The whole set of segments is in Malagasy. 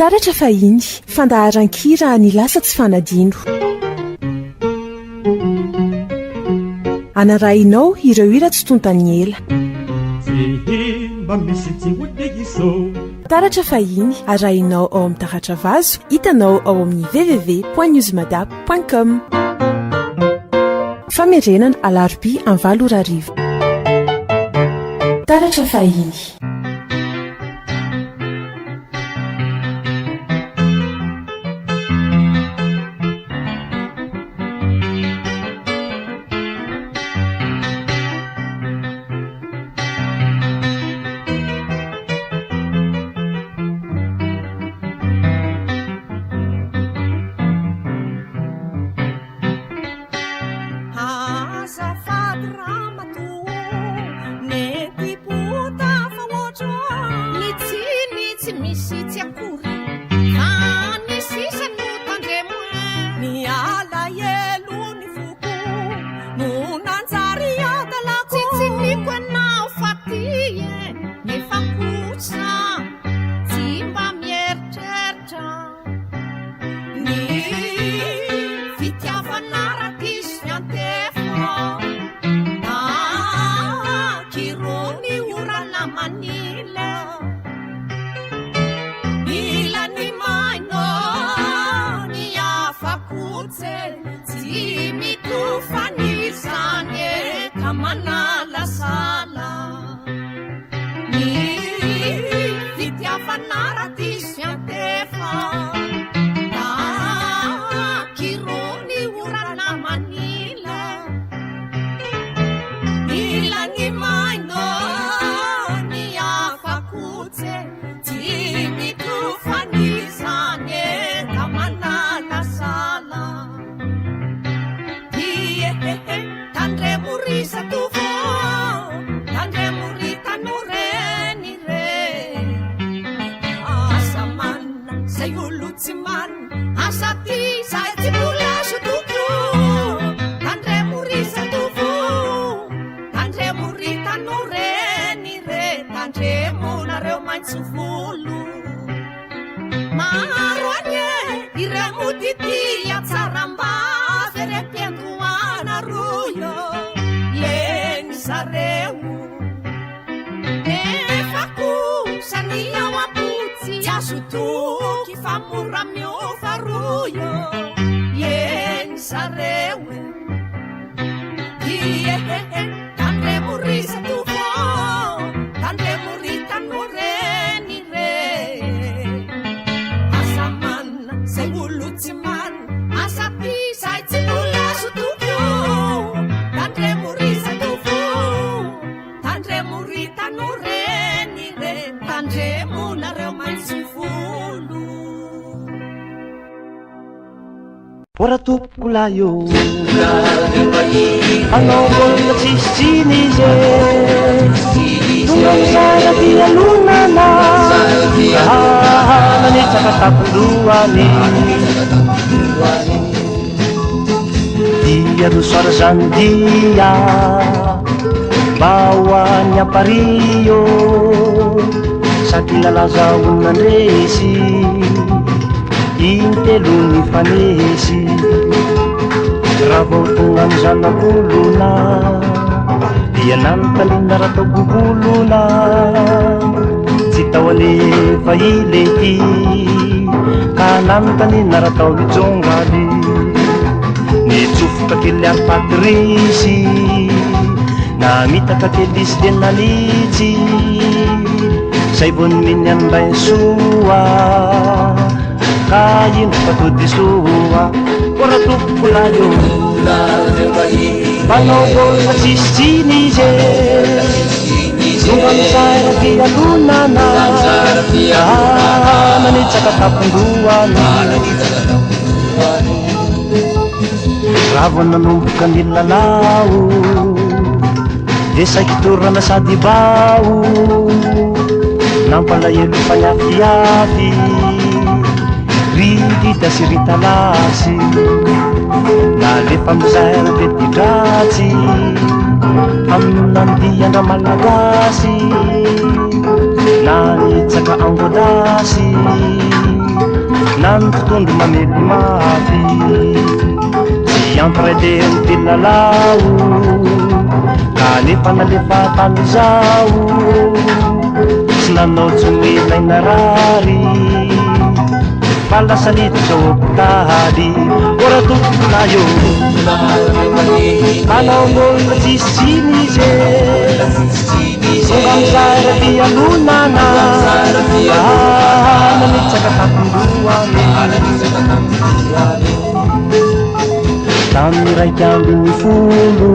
taratra fahiny fandaharan-kira ny lasa tsy fanadino anarahinao ireo hira tsy tontany ela taratra fahiny arahinao ao amin'ny taratra vazo hitanao ao amin'ny www.newsmadap.com famerenana alarobia amin'ny 7:00 taratra fahiny ora tompokolaio anao mbola tsisitsiny izy tonga misara fialonana nanetsaka tapoloany dia losoara zany dia mba hoany ampario satria nalaza onandresy intelo ny fanesy raha vao tonga ny zanabolona dia nanotalina raha tao bobolona tsy tao alefa ilety ka nanotanina raha tao mijongaly nitsofoka kely any patrisy na mitaka kelisy tenalitsy zay vo nyminy an'ray soa ka ino fatodisoa ora tompokolaio manao bola tsisitsiny izy nonga misara fialonana nanitsaka tapondoany raha vo nanomboka ny lalao de saiky torana sady bao nampalahelo faniafiafy rita sy ritalasy na lefa mizara betidratsy aminandiandra malagasy na betsaka ambolasy na ny fitondro mamely mafy tsy ampiraide nytelalao kanefa nalefa tany zao tsy nanao tsy melaina rary fa lasa niditra hôpitaly ora tomponaio manao ngolona tsisitsiny izy songa mizara fialonana nanitsaka tapondroany tamin'ny raiky ambin'ny folo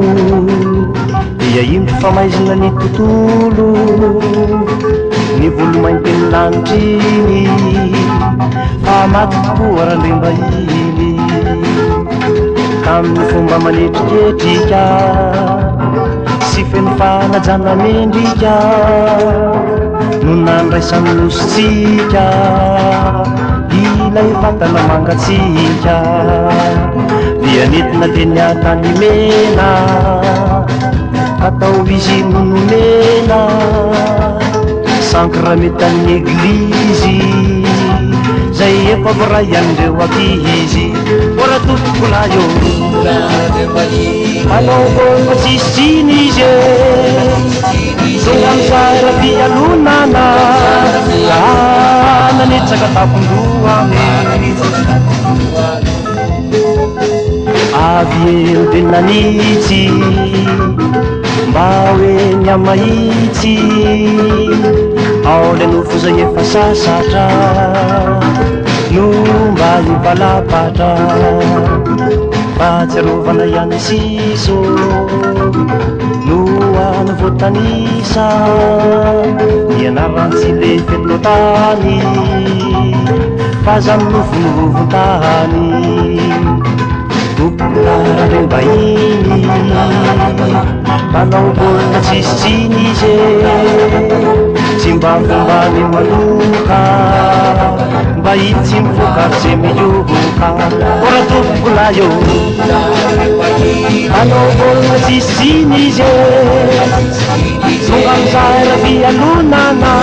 dia imby famaizina ny tontolo ny volomainteny lanitriny fa maty tokoa randrembahiny tamin'ny fomba manetriketrika sy feno fanajana mendrika no nandraisany nositsika ilay vatana mangatsika dia nentina teny atany mena atao izy nonomena sankrametany eglizy zay efa voray andreo akizy ora tompokolaio manao ngolona tsisitsiny izy songa mizara fialonana nanitsaka tapondroany avy elo de nanitsy mba hoe nyamahitsy ao le nofo zay efa sasatra no mba hivalapatra fa tsy arovana ihany siso no any voatanisa nianarantsy le fetotany fa zany nofo novovontany topolararembahiny manao ngolona tsisitsiny izy tsy mba fombany maloka mba itsy mifokatsy miyoka ora tompokolaio manao ngolona tsisitsiny izy songa mizara fialonana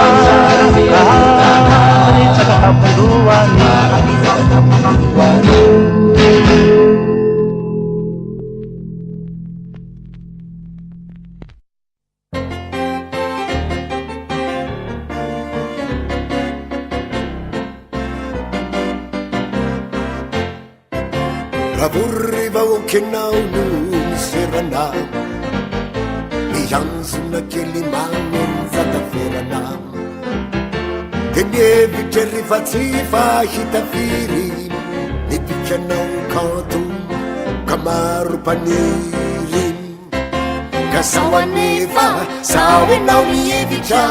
nitsaka tapondroany Avurriva ochenau nuserana Ianzuna kelimani zataferana Genievi cerrifazifa hitafiri Nipichanau katu kamaru paniri Kasawaneva sawenau nievicha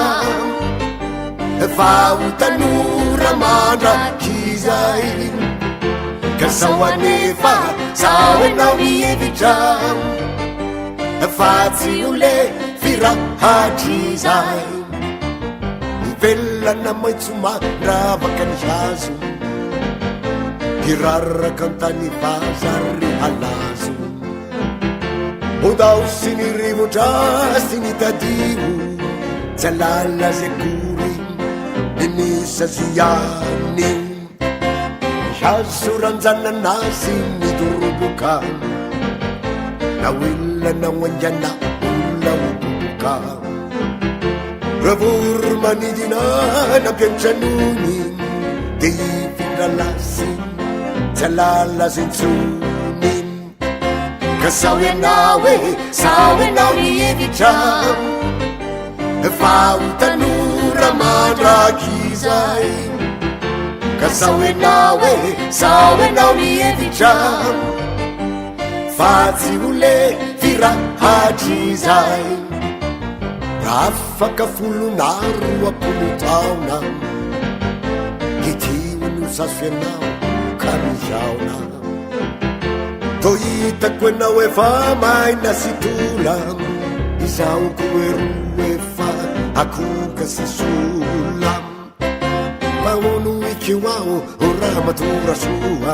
Fautanura manda kizai Kasawanefa sawenau nievitra fatsy ole firahadrizay velana maitso mandravaka ny hazo hiraraka antany vazary halazo odao sy ny rivotra sy ny tadio tsy alala ze kory inisa ziany hazoranjananazy midoroboka na wilana wanjana ula ubuka ravur manidina na pianchanuni dei findralasi zalala zintsuni kasawe nawe nievicham fautanura mandrakizai Kasawe nawe nievicham fatsy ole firahadrizay rafaka folonaro apolo taona hitiony saso ianao kamizaona tohitako enao efa maina sitola izao koeru efa akoka sy sola maono ikiwao ora matura sua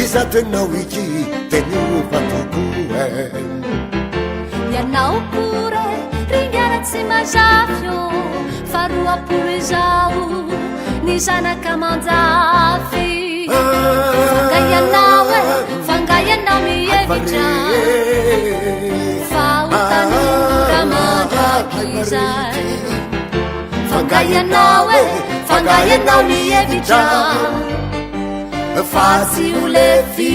Isato enao iki teniuva tukue Ianao kure ringaratsi mazavyo faroa siapolo zao ny zanakamanjafy fangaianao fangaianao mihevitra fa hotanora mandrakizay fangaianao fangaianao mihevitra fa tsy ho lefi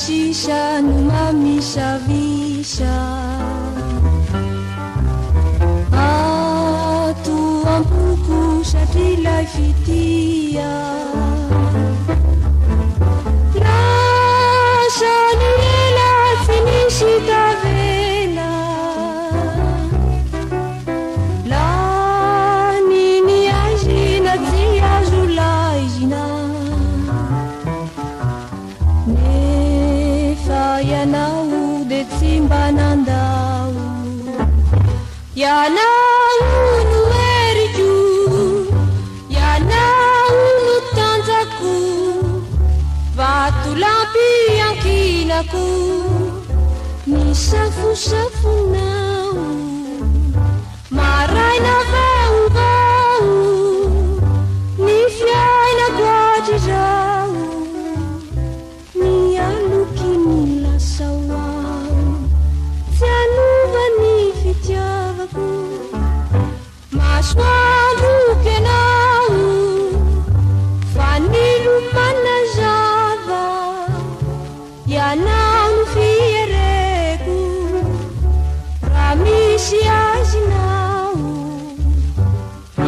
sisa no mamisavisa atoampoko satria lay fitia lasa ny ela tsy nisy tavela la niny azina tsy azo laizina yanao de tsy mba nandao yanao no eriko yanao no tanjako vatolampy ankinako misafosafonao maraina vaovao ny fiainako atrizao masoandrokenao fa nilomanazava yanao no fiereko raha misy azinao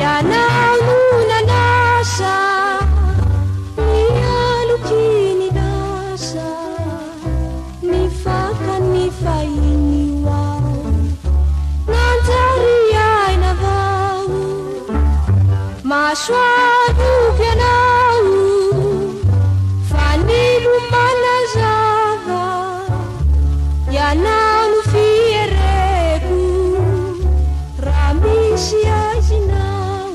yanao no nanasa nialokiny lasa nifaka ny fahiny wao nanjary aina vao masoandrokenao fa nilomanazava yanao no fiereko raha misy azinao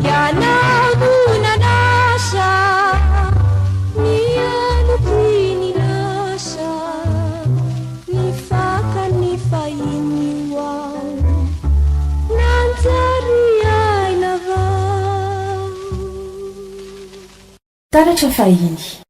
yanao no nanasa nialokiny lasa nifaka ny fahiny wao nanjary aina vao taratra fahiny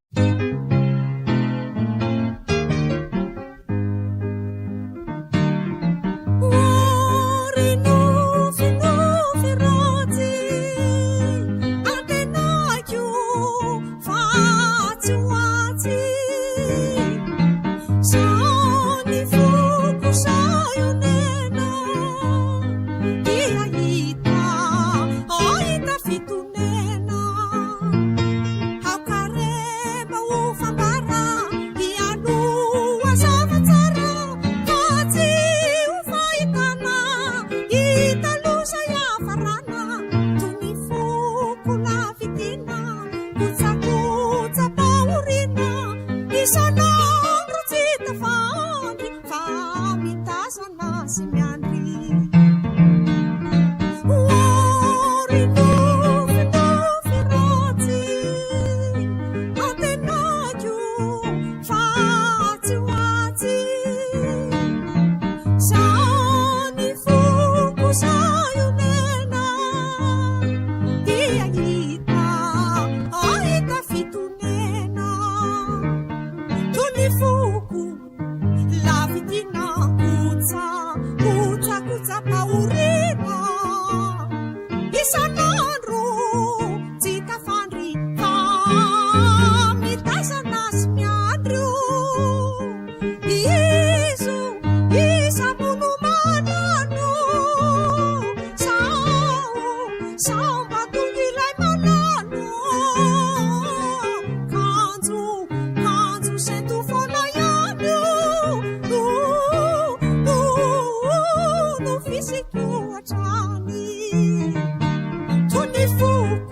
Tony Fu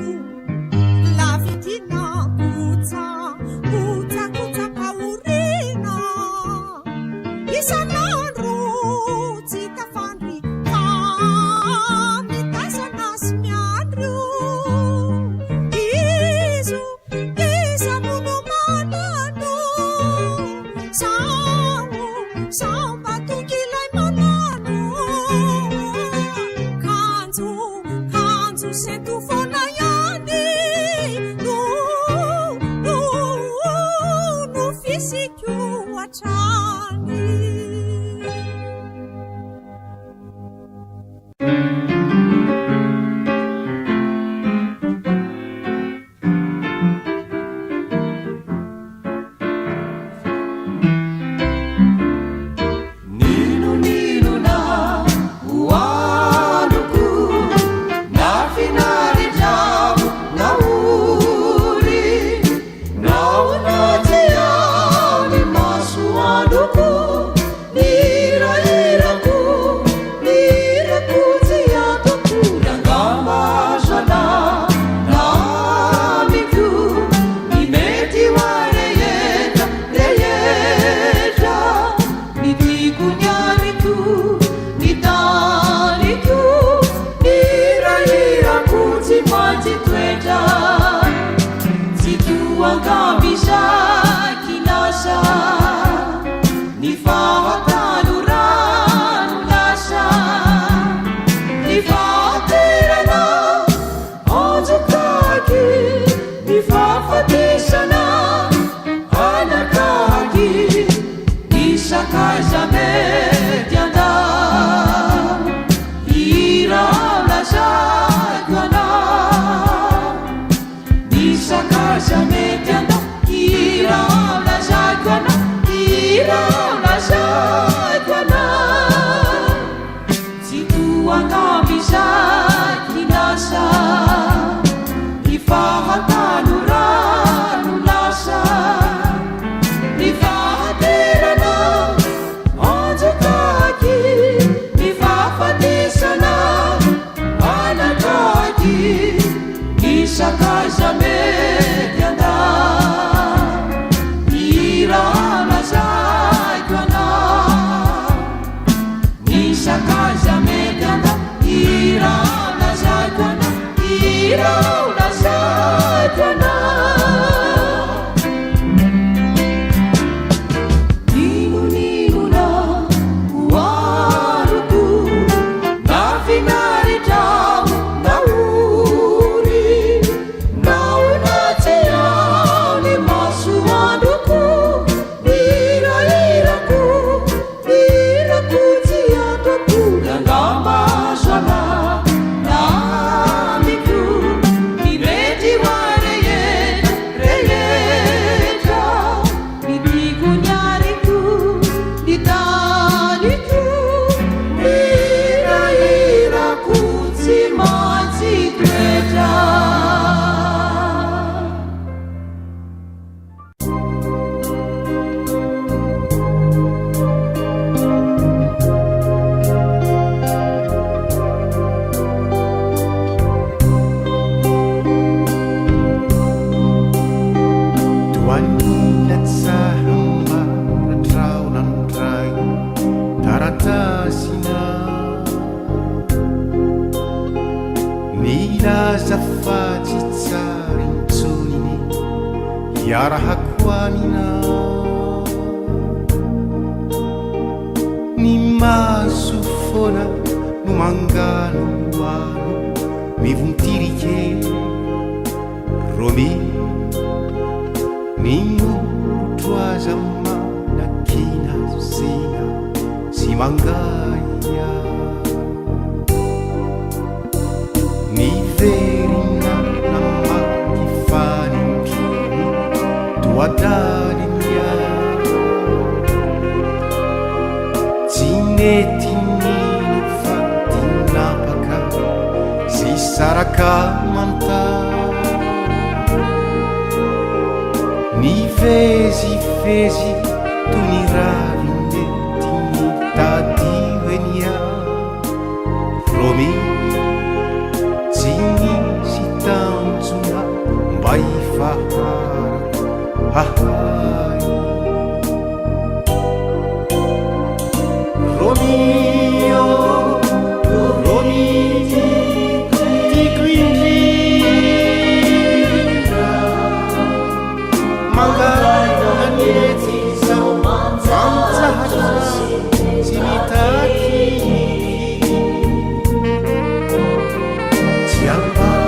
Siapa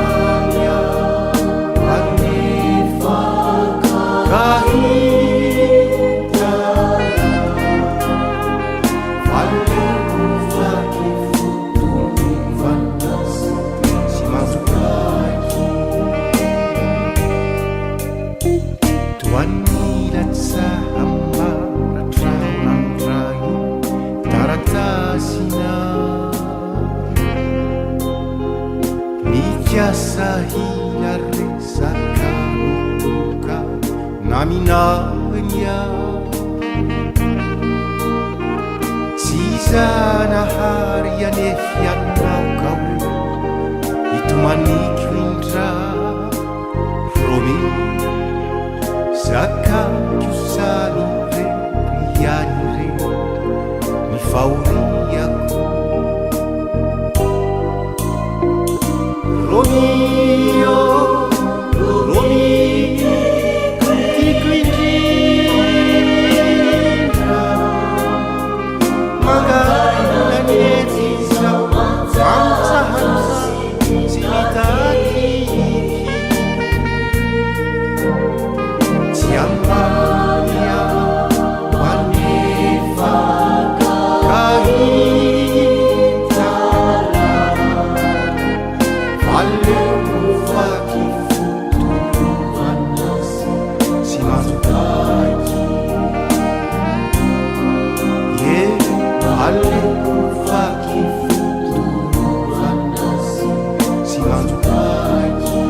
hina resaka notoka na minahania tsy zanahary anefianaokao itomanikyo indra romi zakakosany re riany re mifaoriako romio romi tiko indrindra magananetizao mamsahansa tsy mitakiky tsy ambania manefa kahitala valeko vaky fotorovanasy tsy manjokaky e valeko vaky fotorovanasy tsy manjokaky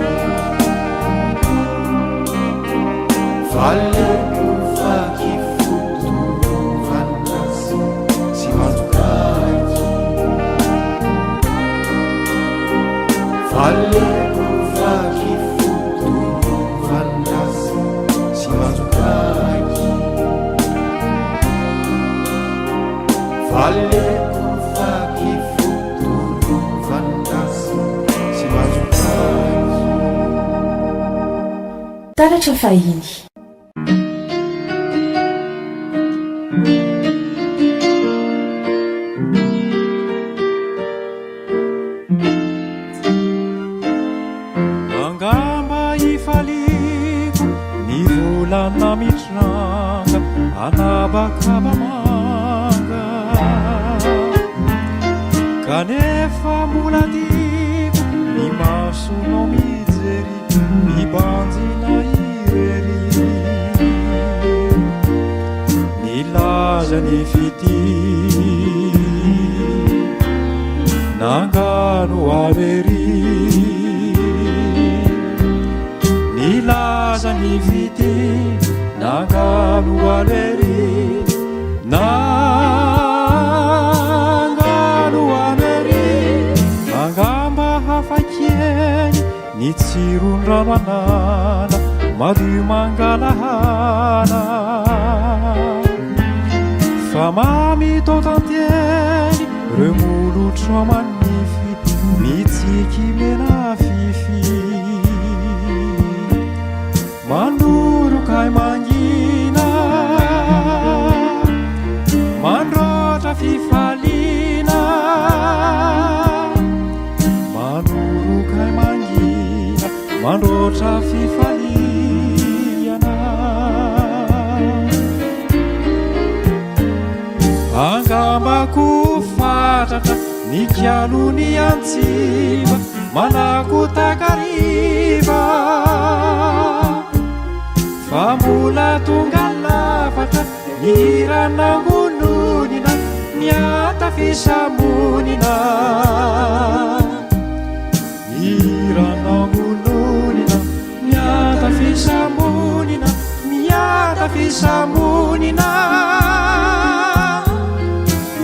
valeko vaky fotorovanasy tsy manjokaky valeko vaky fotorovanasy tsy manjokaky valeko vaky fotorovanasy tsy manjokaky taratra fahiny angamba ifaliko ny volana mitranga anabakabamanga kanefa mbola tiko ny masonao mijery mibanjina irery nilaza ny fity nangano avery nilaza ny fity nangano avery nangano avery angamba hafakeny ny tsiron-drano anana madio mangalahana fa mamito tanteny remolotra manify mitsiky mena fifi mandorokay mangina mandrotra fifalina mandorokay mangina mandrotra fifaliana angambako fatratra ny kialony antsiva manako takariva fa mbola tonga lafatra ny ranangononina miata fisamonina ny ranangononina miata fisamonina miata fisamonina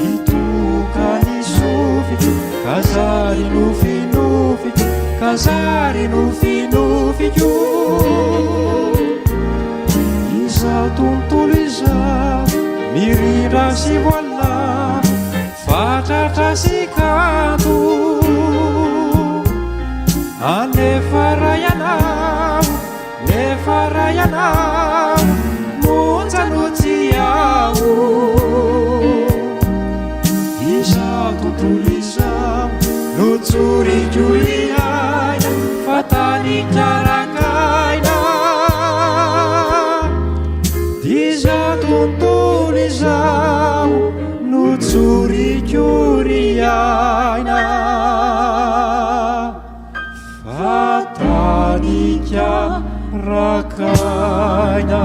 itokany sofiko kazary nofinofiko kazary nofinofiko izao tontolo izao mirindra sy voala fatratra sy kanto anefa ray anao nefa ray anao monja no tsy ao izao tontolo izao no tsoriko iaina fa tany karakaina izao tontolo izao no tsoriko iaina fa tany karakaina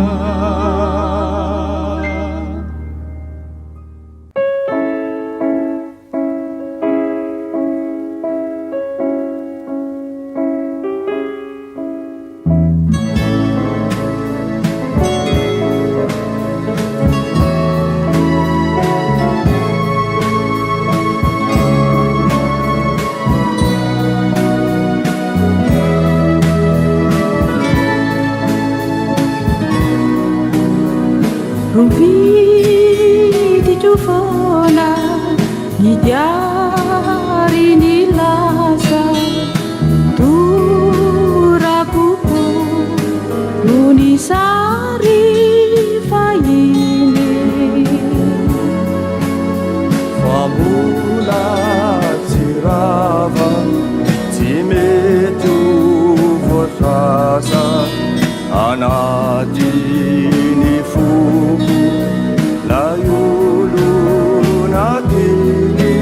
roviditro foana ny diary ny lasa torakoko no ny sary fahiny fambola tsy rava tsy mety voatrasa anaty ny foko lay olo natiny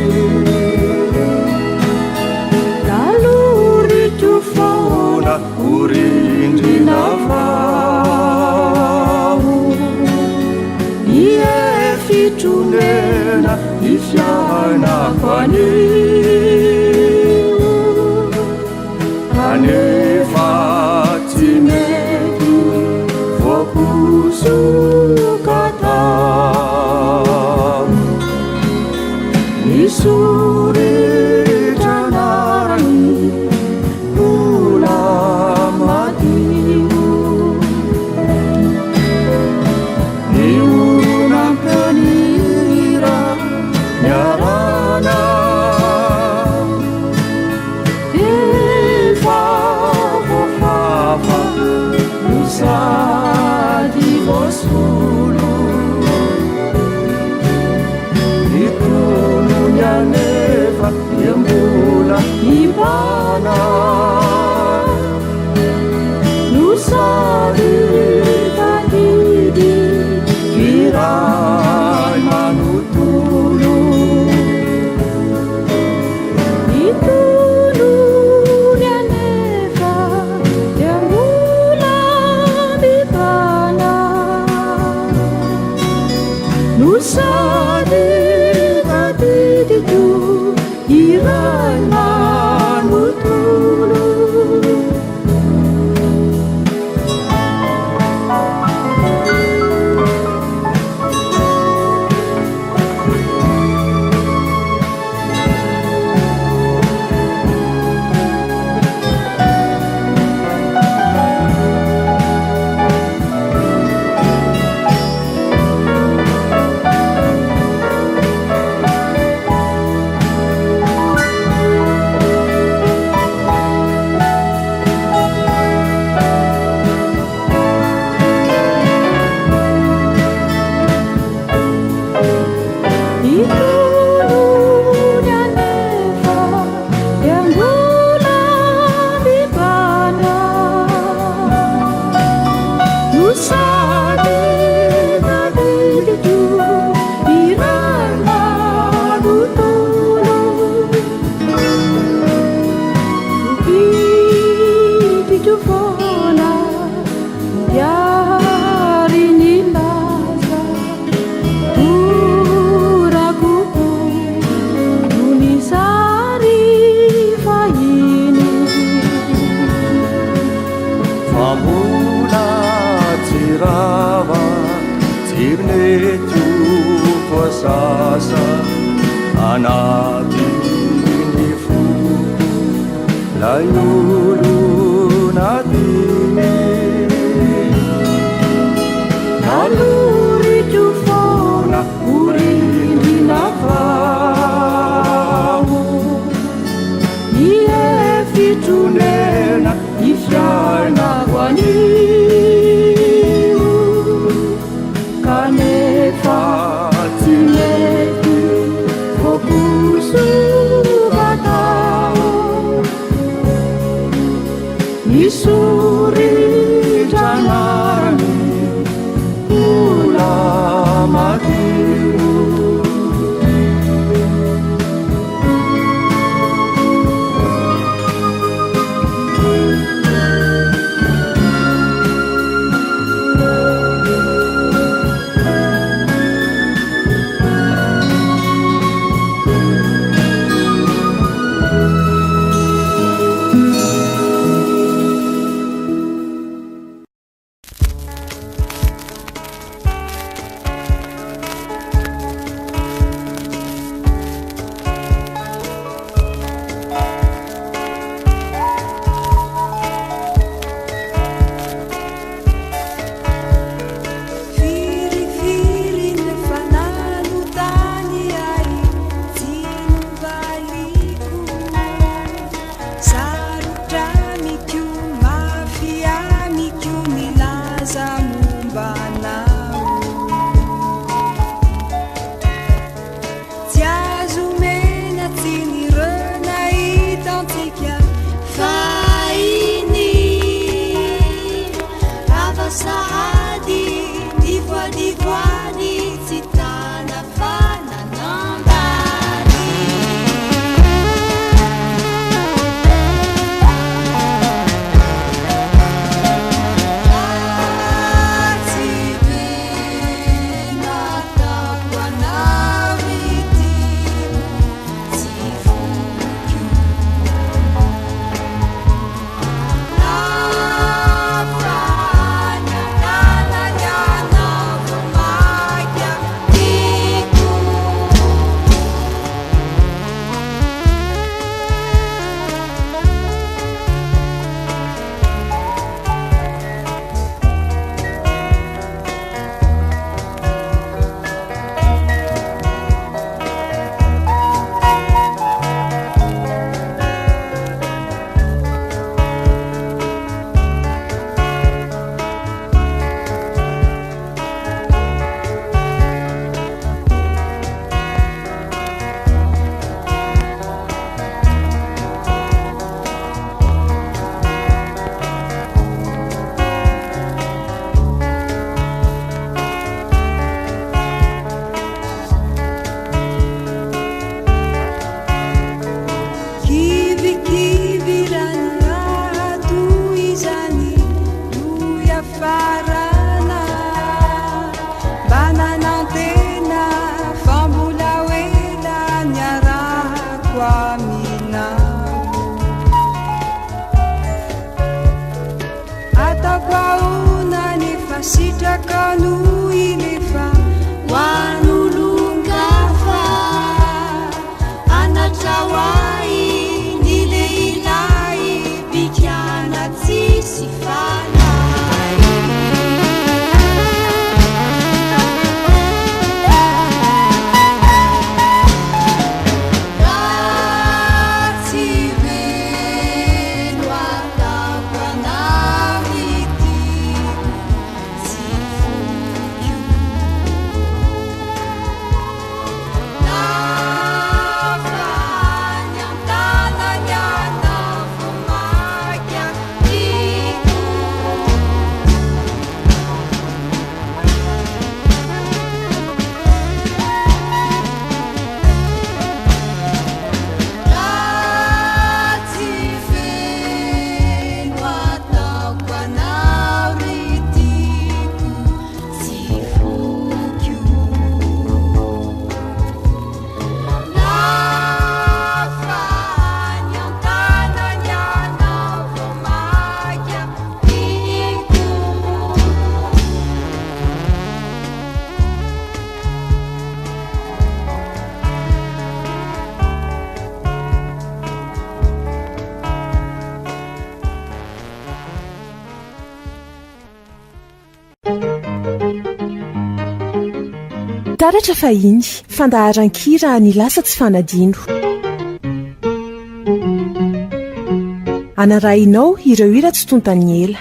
laloritro foana orindrina vao iefitronena ny fiainako anefa tsy mety voaposokatao nisoritra anarany mbola madio ny oronam-pianira niarana efa voafafa no sady voasolo ny tonony anefa dia mbola ibana no sady tadidy iray manotolo itolony anefa dia mbola mibana no sady tadidito iray manotolo itolony anefa dia mbola mibana no sady tadidito iray manotolo roviditro foana diary ny lasa torakoko no ny sary fahiny fambola tsy rava tsy mety voasasa anaty ny foko lay olo natiny laloritro foana orindrina vao iefitronena ny fiainako kanefa tsy mety voaposokatao nisoritra anarany mbola madio taratra fahiny fandaharan-kira ny lasa tsy fanadino anarahinao ireo hira tsy tontany ela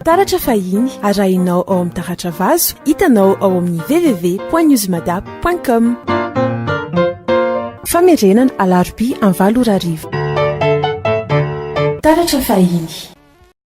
taratra fahiny arahinao ao amin'ny taratra vazo hitanao ao amin'ny www.newsmadap.com famerenana alarobia amin'ny 7 taratra fahiny